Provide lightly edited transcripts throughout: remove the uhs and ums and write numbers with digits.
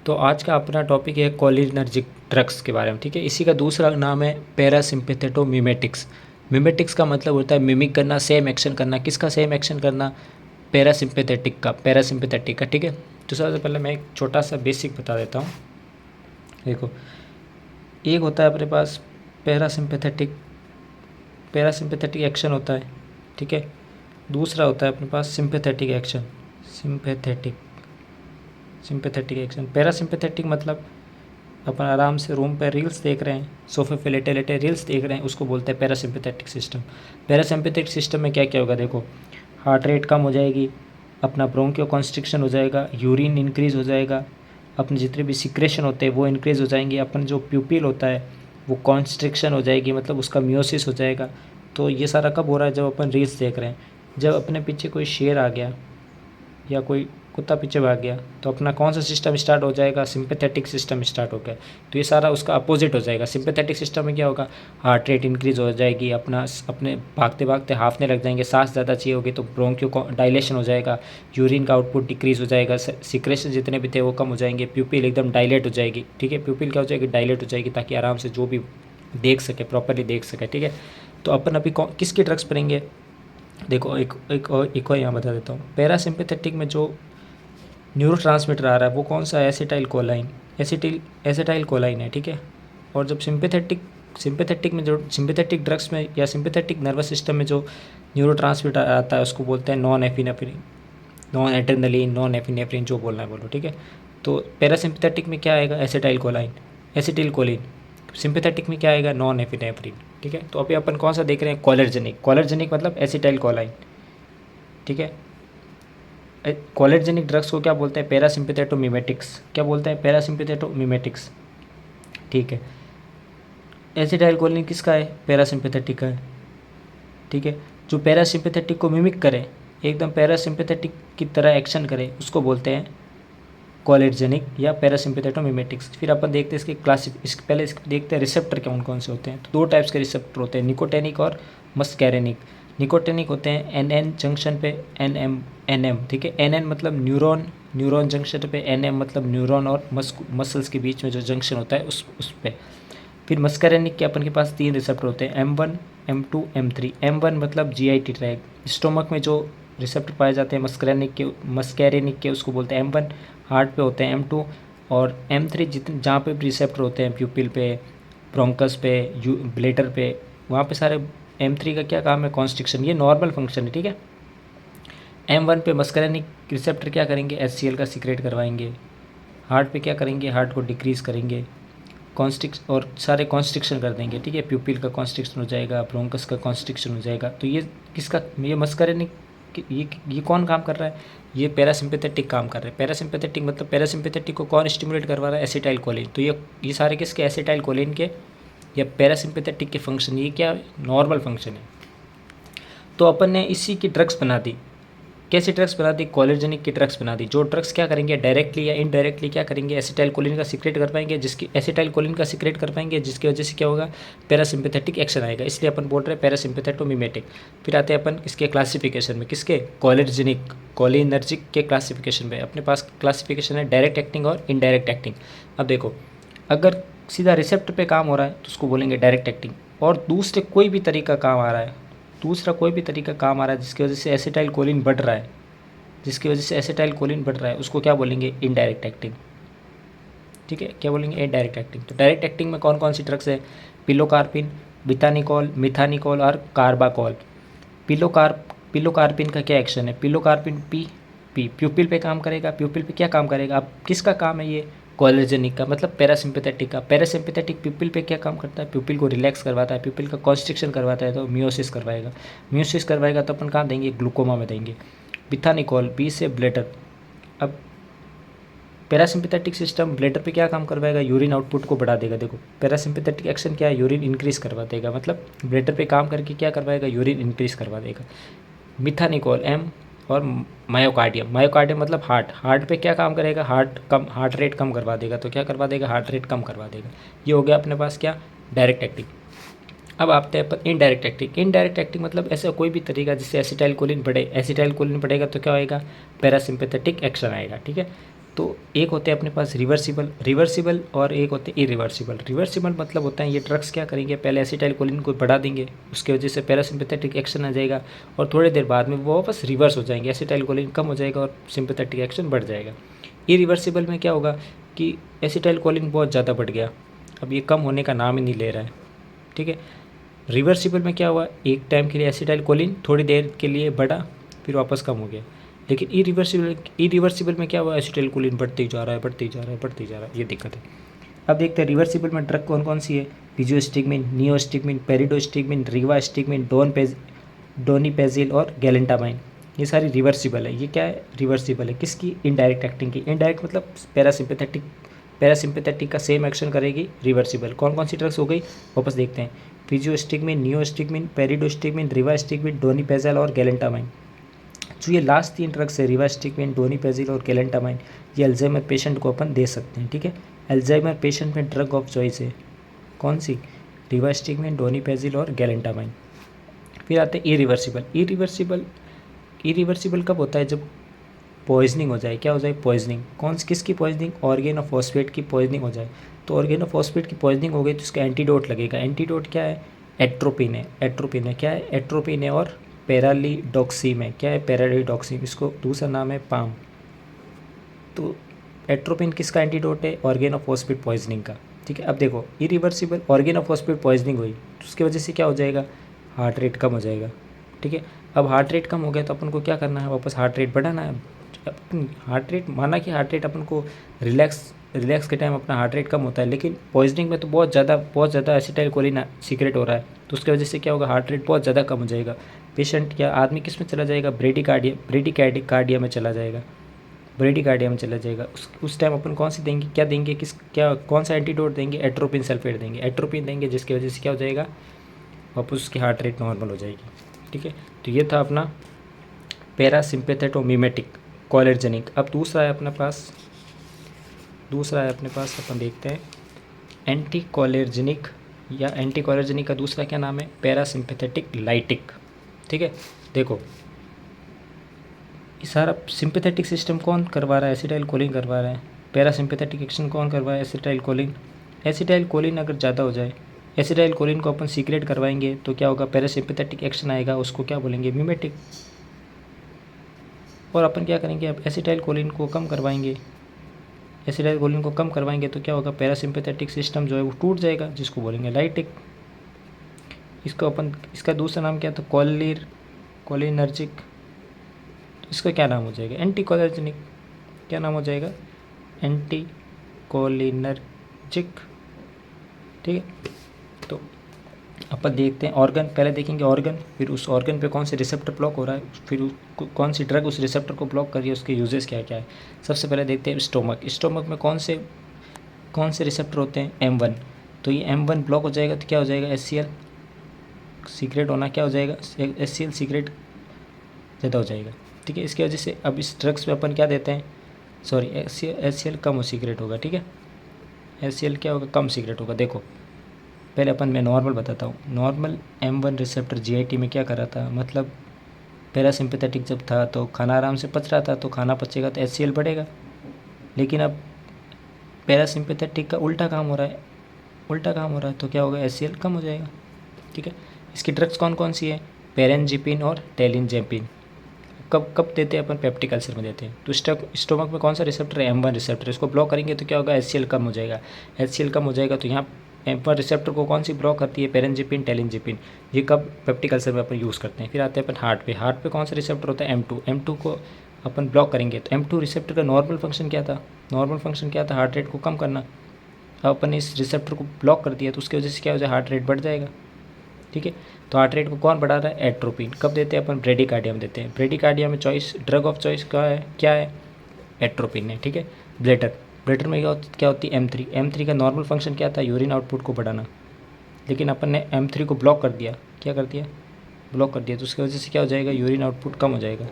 तो आज का अपना टॉपिक है कोलिनर्जिक ड्रग्स के बारे में, ठीक है। इसी का दूसरा नाम है पैरासिम्पैथेटोमिमेटिक्स। मिमेटिक्स का मतलब होता है मिमिक करना, सेम एक्शन करना। किसका सेम एक्शन करना? पैरासिम्पैथेटिक का, पैरासिम्पैथेटिक का, ठीक है। तो सबसे पहले मैं एक छोटा सा बेसिक बता देता हूँ। देखो, एक होता है अपने पास पैरासिम्पैथेटिक, पैरासिम्पैथेटिक एक्शन होता है, ठीक है। दूसरा होता है अपने पास sympathetic action, sympathetic sympathetic action. Parasympathetic मतलब अपन आराम से रूम पर रील्स देख रहे हैं, सोफे पे लेटे लेटे रील्स देख रहे हैं, उसको बोलते हैं पैरासिम्पैथेटिक सिस्टम। पैरासिम्पैथेटिक सिस्टम में क्या क्या होगा? देखो, हार्ट रेट कम हो जाएगी, अपना ब्रोंकियो कॉन्स्ट्रिक्शन हो जाएगा, यूरिन इंक्रीज़ हो जाएगा, अपने जितने भी सिक्रेशन होते हैं वो इंक्रीज़ हो जाएंगे, अपन जो प्यूपिल होता है वो कॉन्स्ट्रिक्शन हो जाएगी, मतलब उसका मियोसिस हो जाएगा। तो ये सारा कब हो रहा है? जब अपन रील्स देख रहे हैं। जब अपने पीछे कोई शेर आ गया या कोई कुत्ता पीछे भाग गया तो अपना कौन सा सिस्टम स्टार्ट हो जाएगा? सिंपैथेटिक सिस्टम स्टार्ट हो गया। तो ये सारा उसका अपोजिट हो जाएगा। सिंपैथेटिक सिस्टम में क्या होगा? हार्ट रेट इंक्रीज हो जाएगी, अपने भागते भागते हाफने लग जाएंगे, सांस ज़्यादा चाहिए होगी तो ब्रोंकियो को डायलेशन हो जाएगा, यूरिन का आउटपुट डिक्रीज हो जाएगा, सिक्रेशन जितने भी थे वो कम हो जाएंगे, प्यूपिल एकदम डायलेट हो जाएगी, ठीक है। प्यूपिल क्या हो जाएगी? डायलेट हो जाएगी, ताकि आराम से जो भी देख सके, प्रॉपरली देख सके, ठीक है। तो अपन अभी किसकी ड्रग्स पढ़ेंगे? देखो, एक और यहाँ बता देता हूँ। पैरासिम्पैथेटिक में जो न्यूरो ट्रांसमीटर आ रहा है वो कौन सा है? एसिटाइल कोलाइन, एसिटाइल कोलाइन है, ठीक है। और जब सिंपैथेटिक में जो सिंपैथेटिक ड्रग्स में या सिंपैथेटिक नर्वस सिस्टम में जो न्यूरो ट्रांसमीटर आता है उसको बोलते हैं non epinephrine, non adrenaline, non epinephrine, जो बोलना है बोलो, ठीक है। तो पैरासिम्पैथेटिक में क्या आएगा? Acetylcholine, acetylcholine. Sympathetic में क्या आएगा? नॉन एपिनेफ्रिन, ठीक है। तो अभी अपन कौन सा देख रहे हैं? कोलर्जेनिक। कोलर्जेनिक मतलब एसिटाइल कोलाइन, ठीक है। कोलेर्जेनिक ड्रग्स को क्या बोलते हैं? पैरासिम्पैथेटोमिमेटिक्स। क्या बोलते हैं? पैरासिम्पैथेटोमिमेटिक्स, ठीक है। एसिटाइल कोलिन किसका है? पैरासिम्पैथेटिक का है, ठीक है। जो पैरासिम्पैथेटिक को मिमिक करे, एकदम पैरासिम्पैथेटिक की तरह एक्शन करे, उसको बोलते हैं कोलेर्जेनिक या पैरासिम्पैथेटोमिमेटिक्स। फिर अपन देखते हैं पहले इसके देखते हैं रिसेप्टर कौन कौन से होते हैं। तो दो टाइप्स के रिसेप्टर होते हैं, निकोटेनिक और मस्कैरेनिक। निकोटेनिक होते हैं एन जंक्शन पे, एन एम, ठीक है। एन मतलब न्यूरॉन जंक्शन पे, एन मतलब न्यूरॉन और मसल्स के बीच में जो जंक्शन होता है उस पे। फिर मस्कैरेनिक के अपन के पास 3 रिसेप्टर होते हैं, M1, M2, M3। M1 मतलब GIT ट्रैक, स्टोमक में जो रिसेप्टर पाए जाते हैं मस्कैरेनिक के उसको बोलते हैं M1। हार्ट पे होते हैं M2 और M3 जितने जहाँ पे भी रिसेप्टर होते हैं, प्यूपिल पे, ब्रोंकस पे, ब्लेडर पे, वहाँ पे सारे। M3 का क्या काम है? कॉन्स्ट्रिक्शन, ये नॉर्मल फंक्शन है, ठीक है। M1 पे मस्कैरेनिक रिसेप्टर क्या करेंगे? HCl का सीक्रेट करवाएंगे। हार्ट पे क्या करेंगे? हार्ट को डिक्रीज़ करेंगे, और सारे कॉन्स्ट्रिक्शन कर देंगे, ठीक है। प्यूपिल का कॉन्स्ट्रिक्शन हो जाएगा, ब्रोंकस का कॉन्स्ट्रिक्शन हो जाएगा। तो ये किसका? ये मस्कैरेनिक, ये कौन काम कर रहा है? ये पैरासिम्पैथेटिक काम कर रहा है। पैरासिम्पैथेटिक मतलब पैरासिम्पैथेटिक को कौन स्टिमुलेट करवा रहा है? Acetyl choline. तो ये सारे किसके? एसिटाइल कोलिन के या पैरासिम्पैथेटिक के फंक्शन। ये क्या? नॉर्मल फंक्शन है। तो अपन ने इसी की ड्रग्स बना दी। कैसी ड्रग्स बना दी? कोलेर्जेनिक की ड्रग्स बना दी। जो ड्रग्स क्या करेंगे? डायरेक्टली या इनडायरेक्टली क्या करेंगे? एसिटाइल कोलिन का सीक्रेट कर पाएंगे, जिसकी वजह से क्या होगा? पैरासिम्पैथेटिक एक्शन आएगा। इसलिए अपन बोल रहे हैं पैरासिम्पैथेटोमिमेटिक। फिर आते हैं अपन इसके क्लासिफिकेशन में। किसके? कोलेर्जेनिक, कोलिनर्जिक के क्लासिफिकेशन में। अपने पास क्लासिफिकेशन है डायरेक्ट एक्टिंग और इनडायरेक्ट एक्टिंग। अब देखो, अगर सीधा रिसेप्टर पे काम हो रहा है तो उसको बोलेंगे डायरेक्ट एक्टिंग, और दूसरा कोई भी तरीका काम आ रहा है जिसकी वजह से एसिटाइल कोलिन बढ़ रहा है, उसको क्या बोलेंगे? इनडायरेक्ट एक्टिंग, ठीक है। क्या बोलेंगे? Indirect acting. तो डायरेक्ट एक्टिंग में कौन कौन सी ड्रग्स है? पिलोकार्पिन, बिथानिकॉल, मिथानिकॉल और कार्बाकॉल। पिलोकार्पिन का क्या एक्शन है? पिलोकार्पिन प्यूपिल पे काम करेगा। प्यूपिल पे क्या काम करेगा? अब किसका काम है ये? कोलेर्जेनिक का, मतलब पैरासिम्पैथेटिक का। पैरासिम्पैथेटिक प्यूपिल पे क्या काम करता है? प्यूपिल को रिलैक्स करवाता है, प्यूपिल का कॉन्स्ट्रिक्शन करवाता है, तो मियोसिस करवाएगा तो अपन कहाँ देंगे? ग्लूकोमा में देंगे। बिथानिकॉल, बी से ब्लेडर। अब पैरासिम्पैथेटिक सिस्टम ब्लेडर पे क्या काम करवाएगा? यूरिन आउटपुट को बढ़ा देगा। देखो, पैरासिम्पैथेटिक एक्शन क्या है? यूरिन इंक्रीज करवा देगा, मतलब ब्लेडर पे काम करके क्या करवाएगा? यूरिन इंक्रीज करवा देगा। मिथानिकॉल, एम, और मायोकार्डियम मतलब हार्ट पे क्या काम करेगा? हार्ट रेट कम करवा देगा। तो क्या करवा देगा? हार्ट रेट कम करवा देगा। ये हो गया अपने पास क्या? Direct acting. अब आते हैं अपन इनडायरेक्ट एक्टिंग मतलब ऐसा कोई भी तरीका जिससे एसिटाइल कोलिन बढ़ेगा तो क्या होएगा? पैरासिम्पैथेटिक एक्शन आएगा, ठीक है। तो एक होते हैं अपने पास रिवर्सिबल और एक होते हैं इरिवर्सिबल। रिवर्सिबल मतलब होता है ये ड्रग्स क्या करेंगे, पहले एसिटाइलकोलिन को बढ़ा देंगे, उसकी वजह से पैरासिम्पैथेटिक एक्शन आ जाएगा और थोड़ी देर बाद में वो वापस रिवर्स हो जाएंगे, एसिटाइलकोलिन कम हो जाएगा और सिंपैथेटिक एक्शन बढ़ जाएगा। इरिवर्सिबल में क्या होगा कि एसिटाइलकोलिन बहुत ज़्यादा बढ़ गया, अब ये कम होने का नाम ही नहीं ले रहा है, ठीक है। रिवर्सिबल में क्या हुआ, एक टाइम के लिए एसिटाइलकोलिन थोड़ी देर के लिए बढ़ा फिर वापस कम हो गया। लेकिन इरिवर्सिबल में क्या हुआ, एसिटाइलकोलिन बढ़ते ही जा रहा है, ये दिक्कत है। अब देखते हैं रिवर्सिबल में ड्रग कौन कौन सी है। फिजियोस्टिगमिन, नियोस्टिगमिन, पेरिडोस्टिगमिन, रिवास्टिगमिन, डोनिपेजिल और गैलेंटामाइन, ये सारी रिवर्सिबल है। ये क्या है, रिवर्सिबल है किसकी, इनडायरेक्ट एक्टिंग की। इनडायरेक्ट मतलब पैरासिम्पैथेटिक का सेम एक्शन करेगी, रिवर्सिबल। कौन कौन सी ड्रग्स हो गई वापस देखते हैं, फिजियोस्टिगमिन, नियोस्टिगमिन, पेरिडोस्टिगमिन, रिवास्टिगमिन, डोनिपेजिल और गैलेंटामाइन। जो ये लास्ट 3 ड्रग्स है, रिवास्टिगमिन, डोनिपेजिल और गैलेंटामाइन, ये अल्जाइमर पेशेंट को अपन दे सकते हैं, ठीक है। अल्जाइमर पेशेंट में ड्रग ऑफ चॉइस है कौन सी, रिवास्टिगमिन, डोनिपेजिल और गैलेंटामाइन। फिर आते हैं इरिवर्सिबल कब होता है, जब पॉइजनिंग हो जाए। क्या हो जाए, पॉइजनिंग। किसकी पॉइजनिंग, ऑर्गेनोफॉस्फेट की पॉइजनिंग हो जाए। तो ऑर्गेनोफॉस्फेट की पॉइजनिंग हो गई तो उसका एंटीडोट लगेगा। एंटीडोट क्या है, एट्रोपिन है। क्या है, एट्रोपिन है और पैरालीडॉक्सीम है। क्या है, पैरालीडॉक्सीम, इसको दूसरा नाम है पाम। तो एट्रोपिन किसका एंटीडोट है, ऑर्गेनोफॉस्फेट पॉइजनिंग का, ठीक है। अब देखो इरिवर्सिबल ऑर्गेनोफॉस्फेट पॉइजनिंग हुई तो उसकी वजह से क्या हो जाएगा, हार्ट रेट कम हो जाएगा, ठीक है। अब हार्ट रेट कम हो गया तो अपन को क्या करना है, वापस हार्ट रेट बढ़ाना है। अपन हार्ट रेट माना कि हार्ट रेट अपन को रिलैक्स के टाइम अपना हार्ट रेट कम होता है, लेकिन पॉइजनिंग में तो बहुत ज़्यादा एसिटाइलकोलिन सीक्रेट हो रहा है, तो उसकी वजह से क्या होगा, हार्ट रेट बहुत ज़्यादा कम हो जाएगा। पेशेंट या आदमी किस में चला जाएगा, ब्रेडिकार्डिया में चला जाएगा। उस टाइम अपन कौन सी देंगे, कौन सा एंटीडोट देंगे, एट्रोपिन सल्फेट देंगे। एट्रोपिन देंगे जिसकी वजह से क्या हो जाएगा, वापस उसकी हार्ट रेट नॉर्मल हो जाएगी, ठीक है। तो ये था अपना पैरासिम्पैथेटोमिमेटिक कोलेर्जेनिक। अब दूसरा है अपने पास अपन देखते हैं एंटीकोलेर्जेनिक, या एंटीकोलेर्जेनिक का दूसरा क्या नाम है, पैरासिम्पैथेटिक लाइटिक, ठीक है। देखो ये सारा सिंपैथेटिक सिस्टम कौन करवा रहा है, एसिटाइलकोलिन करवा रहा है। पैरासिम्पैथेटिक एक्शन कौन करवा रहा है, एसिटाइलकोलिन अगर ज़्यादा हो जाए, एसिटाइलकोलिन को अपन सीक्रेट करवाएंगे तो क्या होगा, पैरासिम्पैथेटिक एक्शन आएगा, उसको क्या बोलेंगे, मिमेटिक। और अपन क्या करेंगे, अब एसिटाइलकोलिन को कम करवाएंगे तो क्या होगा, पैरासिम्पैथेटिक सिस्टम जो है वो टूट जाएगा, जिसको बोलेंगे लाइटिक। इसका दूसरा नाम क्या था, कोलिनर्जिक। तो इसका क्या नाम हो जाएगा, एंटीकोलिनर्जिक। क्या नाम हो जाएगा, एंटीकोलिनर्जिक, ठीक है। तो अपन देखते हैं ऑर्गन, पहले देखेंगे ऑर्गन, फिर उस ऑर्गन पे कौन से रिसेप्टर ब्लॉक हो रहा है, फिर कौन सी ड्रग उस रिसेप्टर को ब्लॉक कर रही है, उसके यूजेस क्या क्या है। सबसे पहले देखते हैं स्टोमक में कौन से रिसेप्टर होते हैं, M1। तो ये M1 ब्लॉक हो जाएगा तो क्या हो जाएगा, HCl सीक्रेट होना क्या हो जाएगा, HCl सीक्रेट ज़्यादा हो जाएगा, ठीक है। इसकी वजह से अब इस ड्रग्स में अपन क्या देते हैं, सॉरी HCl कम सीक्रेट होगा, ठीक है। HCl क्या होगा, कम सीक्रेट होगा। देखो पहले मैं नॉर्मल बताता हूँ। नॉर्मल M1 रिसेप्टर GIT में क्या कर रहा था, मतलब पैरासिम्पैथेटिक जब था तो खाना आराम से पच रहा था, तो खाना पचेगा तो HCl बढ़ेगा। लेकिन अब पैरासिम्पैथेटिक का उल्टा काम हो रहा है तो क्या होगा, HCl कम हो जाएगा, ठीक है। इसकी ड्रग्स कौन कौन सी है, पेरेंजिपिन और टेलिनजेपिन। कब देते हैं अपन, पेप्टिक अल्सर में देते हैं। तो स्टोमक में कौन सा रिसेप्टर है, M1 रिसेप्टर। इसको ब्लॉक करेंगे तो क्या होगा, HCl कम हो जाएगा। तो यहाँ M1 रिसेप्टर को कौन सी ब्लॉक करती है, पेरेंजिपिन, टेलिनजिपिन। ये कब, पेप्टिक अल्सर में अपन यूज़ करते हैं। फिर आते हैं अपन हार्ट पे कौन सा रिसेप्टर होता है, M2 को अपन ब्लॉक करेंगे तो M2 रिसेप्टर का नॉर्मल फंक्शन क्या था, हार्ट रेट को कम करना। अब अपन इस रिसेप्टर को ब्लॉक कर दिया तो उसकी वजह से क्या हो जाए, हार्ट रेट बढ़ जाएगा, ठीक है। तो हार्ट रेट को कौन बढ़ा रहा है, एट्रोपिन। कब देते हैं अपन, ब्रेडिकार्डिया में देते हैं। ब्रेडिकार्डिया में ड्रग ऑफ चॉइस क्या है, एट्रोपिन है, ठीक है। ब्लैडर में क्या होती है, M3 का नॉर्मल फंक्शन क्या था, यूरिन आउटपुट को बढ़ाना। लेकिन अपन ने M3 को ब्लॉक कर दिया, तो उसकी वजह से क्या हो जाएगा, यूरिन आउटपुट कम हो जाएगा।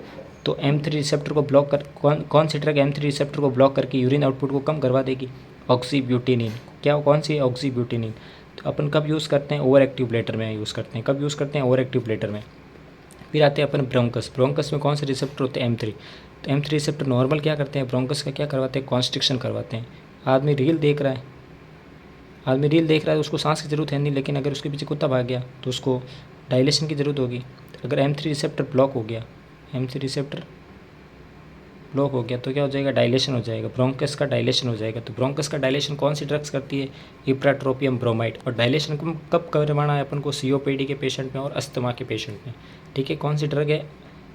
तो M3 रिसेप्टर को ब्लॉक कर, कौन सी ड्रग M3 रिसेप्टर को ब्लॉक करके यूरिन आउटपुट को कम करवा देगी, ऑक्सीब्यूटिनिन। कौन सी है, ऑक्सीब्यूटिनिन। तो अपन कब यूज़ करते हैं, ओवर एक्टिव ब्लैडर में यूज़ करते हैं। ओवर एक्टिव ब्लैडर में। फिर आते हैं अपन ब्रोंकस में कौन से रिसेप्टर होते हैं, तो M3 रिसेप्टर नॉर्मल क्या करते हैं, ब्रोंकस का क्या करवाते हैं, कॉन्स्ट्रिक्शन करवाते हैं। आदमी रील देख रहा है तो उसको सांस की ज़रूरत है नहीं, लेकिन अगर उसके पीछे कुत्ता भाग गया तो उसको डायलेशन की ज़रूरत होगी। अगर M3 रिसेप्टर ब्लॉक हो गया, M3 रिसेप्टर ब्लॉक हो गया तो क्या हो जाएगा, डायलेशन हो जाएगा, ब्रोंकस का डायलेशन हो जाएगा। तो ब्रोंकस का डायलेशन कौन सी ड्रग्स करती है, इप्राट्रोपियम ब्रोमाइड। और डायलेशन कब करवाना है अपन को, COPD के पेशेंट में और अस्थमा के पेशेंट में, ठीक है। कौन सी ड्रग है,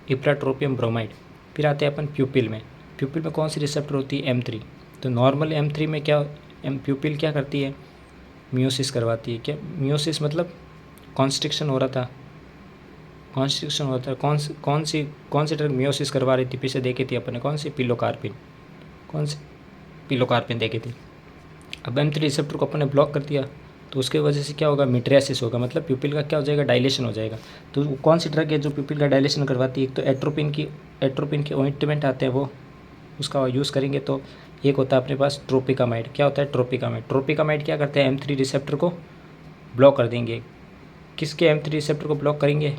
इप्राट्रोपियम ब्रोमाइड। फिर आते हैं अपन प्यूपिल में। प्यूपिल में कौन सी रिसेप्टर होती है, M3। तो नॉर्मल M3 में क्या, प्यूपिल क्या करती है, मियोसिस करवाती है। क्या मियोसिस मतलब कॉन्स्ट्रिक्शन हो रहा था, कॉन्स्ट्रिक्शन होता है। कौन सी ड्रग मियोसिस करवा रही थी, पीछे देखी थी अपने, कौन सी, पिलोकार्पिन। कौन सी, पिलोकार्पिन देखी थी। अब M3 रिसेप्टर को अपने ब्लॉक कर दिया तो उसके वजह से क्या होगा, मिट्रियासिस होगा, मतलब प्यूपिल का क्या हो जाएगा, डायलेशन हो जाएगा। तो कौन सी ड्रग है जो प्यूपिल का डायलेशन करवाती है, एक तो एट्रोपिन के ऑइंटमेंट आते हैं, वो उसका यूज़ करेंगे। तो एक होता है अपने पास ट्रोपिकामाइड। क्या होता है, ट्रोपिकामाइड क्या करते हैं, M3 रिसेप्टर को ब्लॉक कर देंगे। किसके M3 रिसेप्टर को ब्लॉक करेंगे,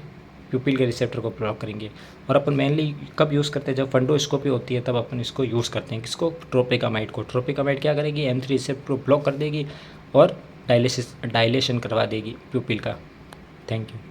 प्यूपिल के रिसेप्टर को ब्लॉक करेंगे। और अपन मेनली कब यूज़ करते हैं, जब फंडोस्कोपी होती है तब अपन इसको यूज़ करते हैं। किसको, ट्रोपिकामाइड को। ट्रोपिकामाइड क्या करेगी, M3 रिसेप्टर को ब्लॉक कर देगी और डायलेशन करवा देगी प्यूपिल का। Thank you.